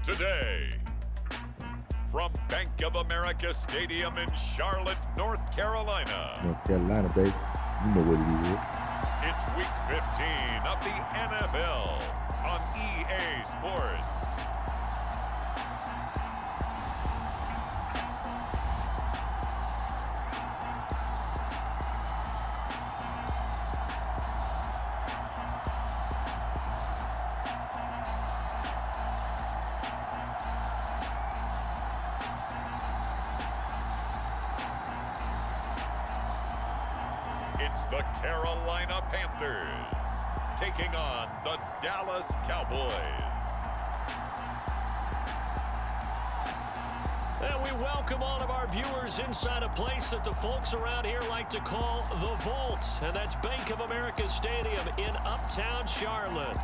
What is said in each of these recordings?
today. From Bank of America Stadium in Charlotte, North Carolina. North Carolina, baby. You know what it is. It's Week 15 of the NFL on EA Sports. It's the Carolina Panthers taking on the Dallas Cowboys. And we welcome all of our viewers inside a place that the folks around here like to call the Vault. And that's Bank of America Stadium in Uptown Charlotte.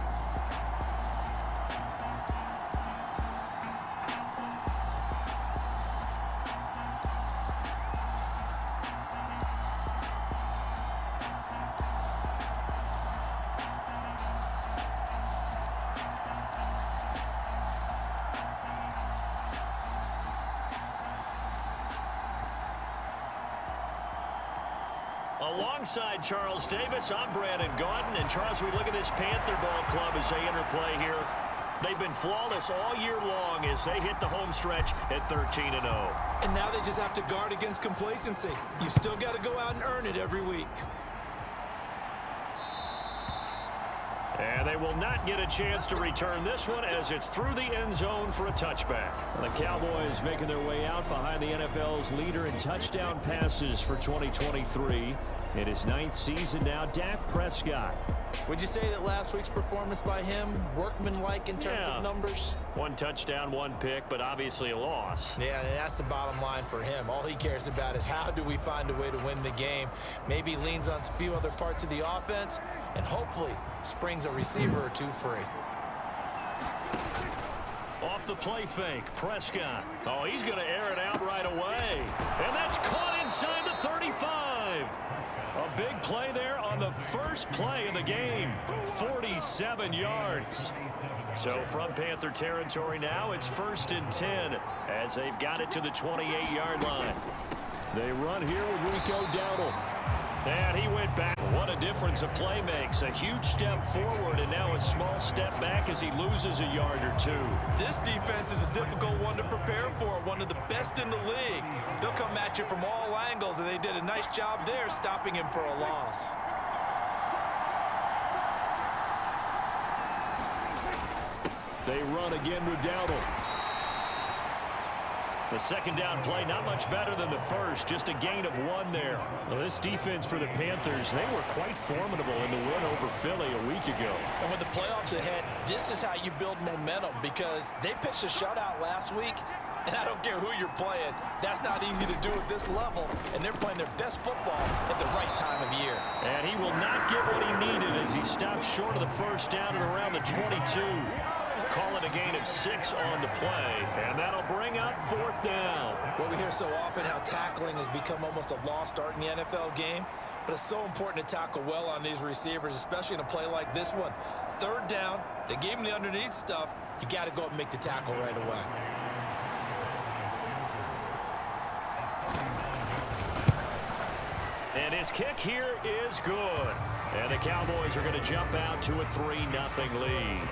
Alongside Charles Davis, I'm Brandon Gaudin. And Charles, we look at this Panther ball club as they interplay here. They've been flawless all year long as they hit the home stretch at 13-0. And now they just have to guard against complacency. You still got to go out and earn it every week. And they will not get a chance to return this one as it's through the end zone for a touchback. The Cowboys making their way out behind the NFL's leader in touchdown passes for 2023. In his 9th season now, Dak Prescott. Would you say that last week's performance by him, workmanlike in terms of numbers? 1 touchdown, 1 pick, but obviously a loss. Yeah, and that's the bottom line for him. All he cares about is how do we find a way to win the game. Maybe leans on a few other parts of the offense, and hopefully springs a receiver or two free. Off the play fake, Prescott. Oh, he's going to air it out right away. And that's caught inside the 35. A big play there on the first play of the game. 47 yards. So from Panther territory now, it's 1st and 10 as they've got it to the 28-yard line. They run here with Rico Dowdle. And he went back. What a difference a play makes. A huge step forward and now a small step back as he loses a yard or two. This defense is a difficult one to prepare for. One of the best in the league. They'll come at you from all angles, and they did a nice job there stopping him for a loss. They run again with Dowdle. The second down play, not much better than the first, just a gain of 1 there. Well, this defense for the Panthers, they were quite formidable in the win over Philly a week ago. And with the playoffs ahead, this is how you build momentum because they pitched a shutout last week, and I don't care who you're playing. That's not easy to do at this level, and they're playing their best football at the right time of year. And he will not get what he needed as he stopped short of the first down at around the 22. Call it a gain of 6 on the play, and that'll bring up 4th down. Well, we hear so often how tackling has become almost a lost art in the NFL game, but it's so important to tackle well on these receivers, especially in a play like this one. 3rd down, they gave him the underneath stuff. You got to go up and make the tackle right away. And his kick here is good. And the Cowboys are going to jump out to a 3-0 lead.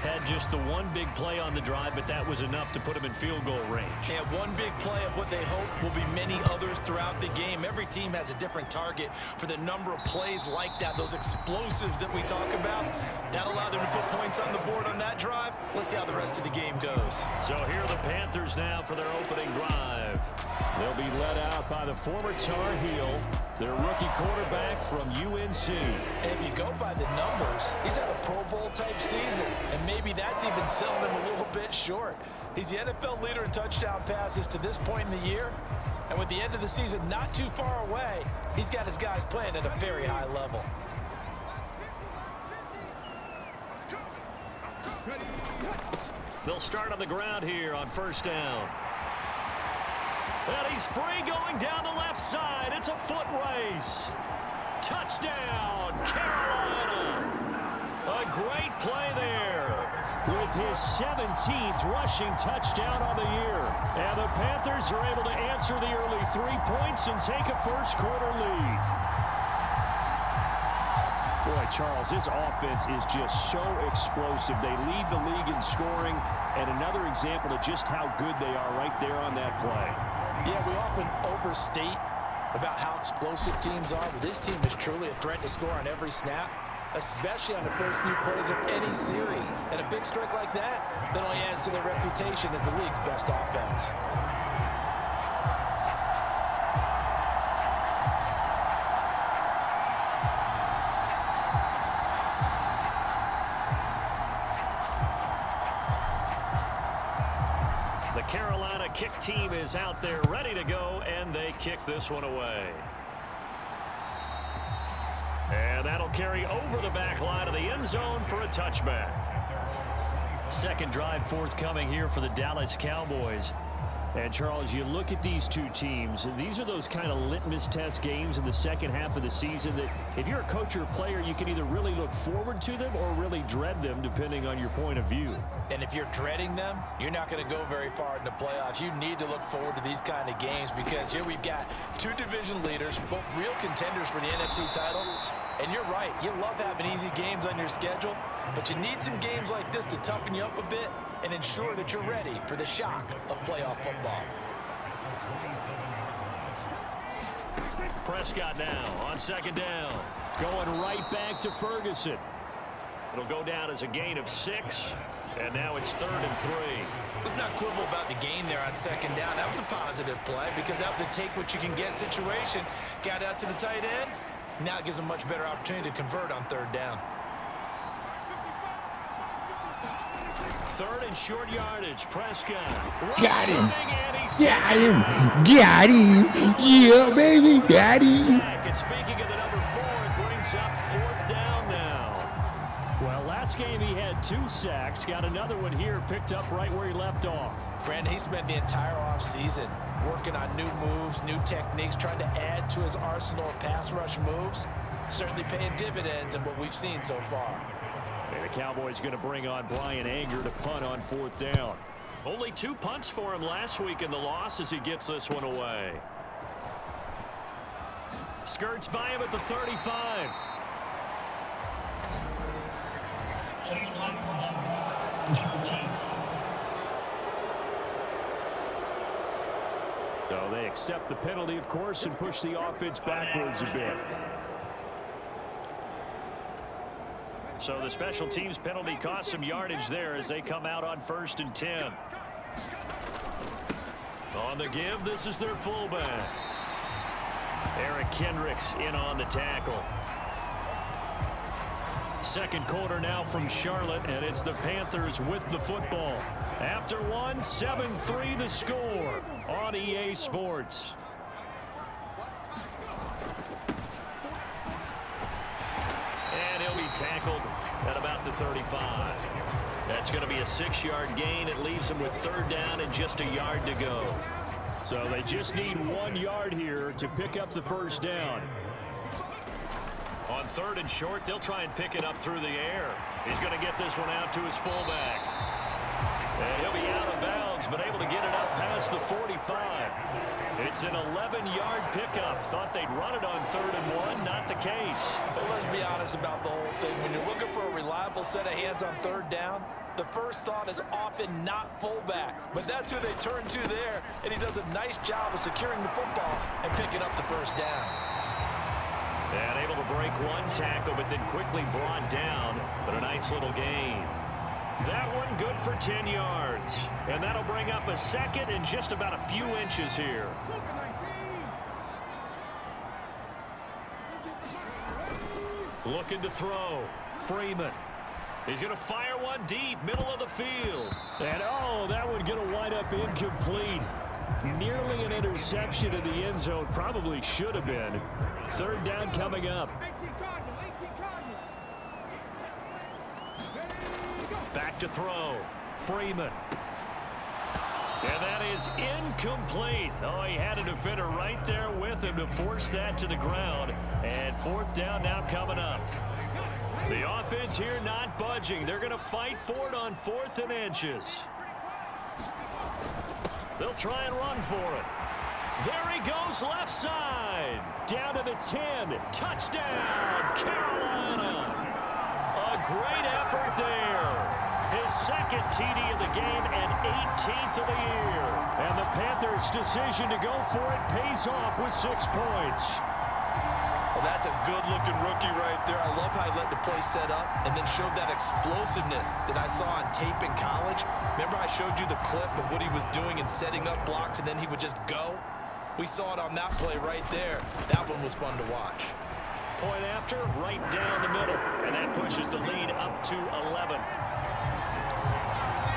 Had just the 1 big play on the drive, but that was enough to put him in field goal range. And 1 big play of what they hope will be many others throughout the game. Every team has a different target for the number of plays like that, those explosives that we talk about. That allowed them to put points on the board on that drive. Let's see how the rest of the game goes. So here are the Panthers now for their opening drive. They'll be led out by the former Tar Heel, their rookie quarterback from UNC. And if you go by the numbers, he's had a Pro Bowl type season, and maybe that's even selling him a little bit short. He's the NFL leader in touchdown passes to this point in the year, and with the end of the season not too far away, he's got his guys playing at a very high level. They'll start on the ground here on 1st down. And he's free going down the left side. It's a foot race. Touchdown, Carolina. with his 17th rushing touchdown on the year. And the Panthers are able to answer the early 3 points and take a first-quarter lead. Boy, Charles, this offense is just so explosive. They lead the league in scoring, and another example of just how good they are right there on that play. Yeah, we often overstate about how explosive teams are, but this team is truly a threat to score on every snap, especially on the first few plays of any series. And a big strike like that only adds to their reputation as the league's best offense. The Carolina kick team is out there ready to go, and they kick this one away. And that'll carry over the back line of the end zone for a touchback. Second drive forthcoming here for the Dallas Cowboys. And, Charles, you look at these two teams, these are those kind of litmus test games in the second half of the season that if you're a coach or a player, you can either really look forward to them or really dread them, depending on your point of view. And if you're dreading them, you're not going to go very far in the playoffs. You need to look forward to these kind of games because here we've got two division leaders, both real contenders for the NFC title. And you're right, you love having easy games on your schedule, but you need some games like this to toughen you up a bit and ensure that you're ready for the shock of playoff football. Prescott now on second down. Going right back to Ferguson. It'll go down as a gain of 6, and now it's 3rd and 3. Let's not quibble about the gain there on second down. That was a positive play because that was a take-what-you-can-get situation. Got out to the tight end. Now it gives them a much better opportunity to convert on 3rd down. 3rd and short yardage. Prescott. Got him. Got him. Got him. Yeah, baby. Got him. And speaking of the number 4, it brings up 4th down now. Well, last game he had 2 sacks. Got another one here picked up right where he left off. Brandon, he spent the entire offseason working on new moves, new techniques, trying to add to his arsenal of pass rush moves. Certainly paying dividends in what we've seen so far. And the Cowboys going to bring on Brian Anger to punt on 4th down. Only 2 punts for him last week in the loss as he gets this one away. Skirts by him at the 35. So they accept the penalty, of course, and push the offense backwards a bit. So the special teams penalty cost some yardage there as they come out on 1st and 10. On the give, this is their fullback. Eric Kendricks in on the tackle. Second quarter now from Charlotte, and it's the Panthers with the football. After one, 7-3 the score on EA Sports. And he'll be tackled at about the 35. That's going to be a 6-yard gain. It leaves him with 3rd down and just a yard to go. So they just need 1 yard here to pick up the 1st down. On 3rd and short, they'll try and pick it up through the air. He's going to get this one out to his fullback. And he'll be out of bounds, but able to get it up past the 45. It's an 11-yard pickup. Thought they'd run it on 3rd and 1. Not the case. Well, let's be honest about the whole thing. When you're looking for a reliable set of hands on 3rd down, the first thought is often not fullback. But that's who they turn to there, and he does a nice job of securing the football and picking up the 1st down. And able to break 1 tackle, but then quickly brought down. But a nice little gain. That one good for 10 yards. And that'll bring up a 2nd and just about a few inches here. Looking to throw. Freeman. He's going to fire one deep, middle of the field. And, oh, that one going to wind up incomplete. Nearly an interception in the end zone. Probably should have been. 3rd down coming up. Back to throw. Freeman. And that is incomplete. Oh, he had a defender right there with him to force that to the ground. And 4th down now coming up. The offense offense here not budging. They're going to fight for it on 4th and inches. They'll try and run for it. There he goes, left side. Down to the 10. Touchdown, Carolina. A great effort there. His second TD of the game and 18th of the year. And the Panthers' decision to go for it pays off with 6 points. Well, that's a good-looking rookie right there. I love how he let the play set up and then showed that explosiveness that I saw on tape in college. Remember I showed you the clip of what he was doing and setting up blocks, and then he would just go? We saw it on that play right there. That one was fun to watch. Point after, right down the middle. And that pushes the lead up to 11.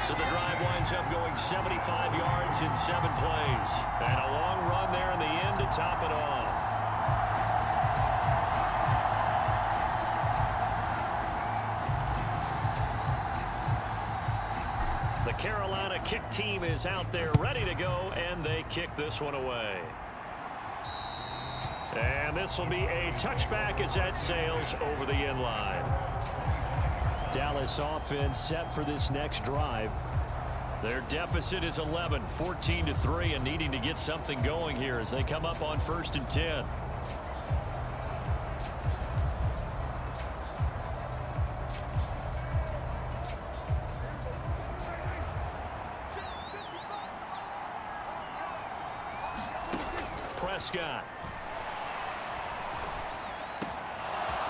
So the drive winds up going 75 yards in 7 plays. And a long run there in the end to top it off. The Carolina kick team is out there ready to go, and they kick this one away. And this will be a touchback as that sails over the end line. Dallas offense set for this next drive. Their deficit is 11, 14-3, and needing to get something going here as they come up on 1st and 10. Prescott.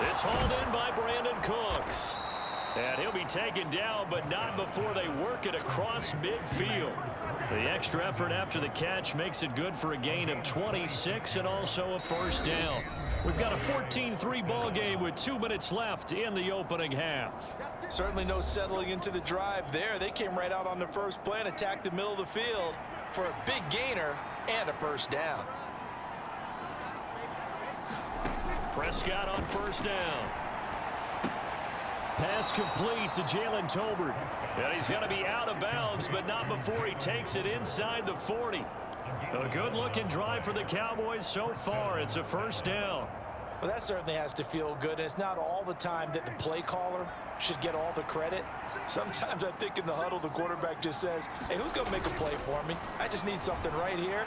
It's hauled in by Brandon Cooks. And he'll be taken down, but not before they work it across midfield. The extra effort after the catch makes it good for a gain of 26 and also a 1st down. We've got a 14-3 ball game with 2 minutes left in the opening half. Certainly no settling into the drive there. They came right out on the first play and attacked the middle of the field for a big gainer and a 1st down. Prescott on 1st down. Pass complete to Jalen Tolbert. And he's going to be out of bounds, but not before he takes it inside the 40. A good-looking drive for the Cowboys so far. It's a 1st down. Well, that certainly has to feel good, and it's not all the time that the play caller should get all the credit. Sometimes I think in the huddle, the quarterback just says, hey, who's going to make a play for me? I just need something right here.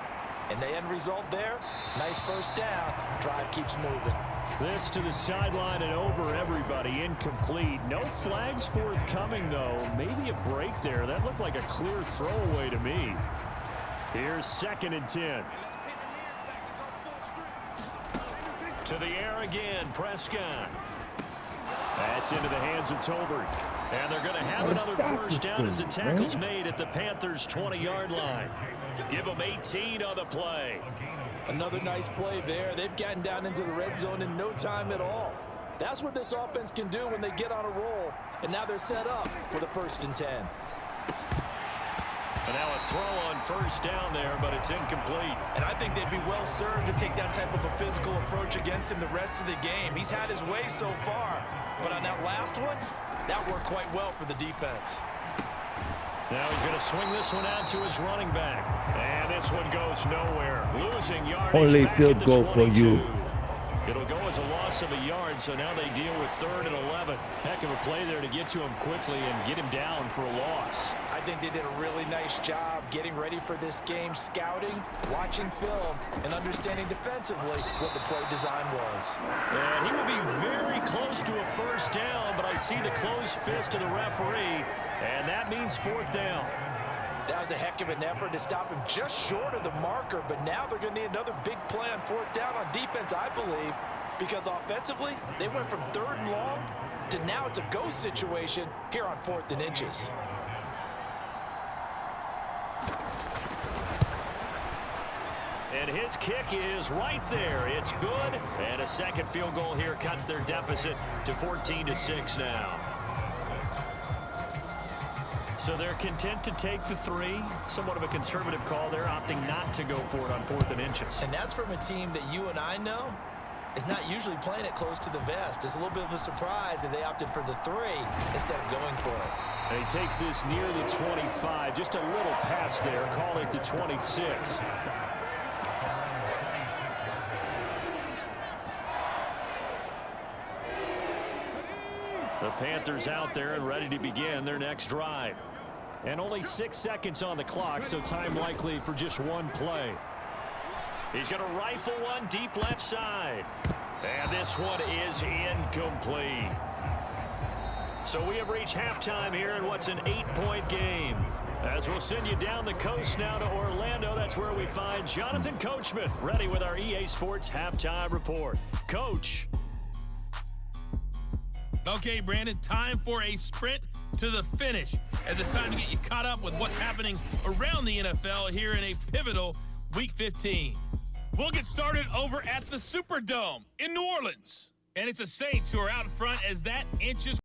And the end result there, nice 1st down. Drive keeps moving. This to the sideline and over everybody. Incomplete. No flags forthcoming, though. Maybe a break there. That looked like a clear throwaway to me. Here's 2nd and 10. To the air again, Prescott. That's into the hands of Tolbert. And they're going to have another 1st down as the tackle's made at the Panthers' 20-yard line. Give them 18 on the play. Another nice play there. They've gotten down into the red zone in no time at all. That's what this offense can do when they get on a roll. And now they're set up with a 1st and 10. And now a throw on 1st down there, but it's incomplete. And I think they'd be well served to take that type of a physical approach against him the rest of the game. He's had his way so far. But on that last one, that worked quite well for the defense. Now he's going to swing this one out to his running back. And this one goes nowhere. Losing yardage Only back field at the goal for 22. you. It'll go as a loss of a yard, so now they deal with 3rd and 11. Heck of a play there to get to him quickly and get him down for a loss. I think they did a really nice job getting ready for this game, scouting, watching film, and understanding defensively what the play design was. And he will be very close to a 1st down, but I see the closed fist of the referee, and that means 4th down. That was a heck of an effort to stop him just short of the marker, but now they're going to need another big play on 4th down on defense, I believe, because offensively, they went from 3rd and long to now it's a go situation here on 4th and inches. And his kick is right there. It's good. And a second field goal here cuts their deficit to 14-6 now. So they're content to take the 3. Somewhat of a conservative call there, opting not to go for it on 4th and inches. And that's from a team that you and I know is not usually playing it close to the vest. It's a little bit of a surprise that they opted for the 3 instead of going for it. And he takes this near the 25. Just a little pass there. Call it the 26. The Panthers out there and ready to begin their next drive. And only 6 seconds on the clock, so time likely for just one play. He's going to rifle one deep left side. And this one is incomplete. So we have reached halftime here in what's an 8-point game. As we'll send you down the coast now to Orlando, that's where we find Jonathan Coachman ready with our EA Sports Halftime Report. Coach. Okay, Brandon, time for a sprint to the finish, as it's time to get you caught up with what's happening around the NFL here in a pivotal Week 15. We'll get started over at the Superdome in New Orleans. And it's the Saints who are out front as that inches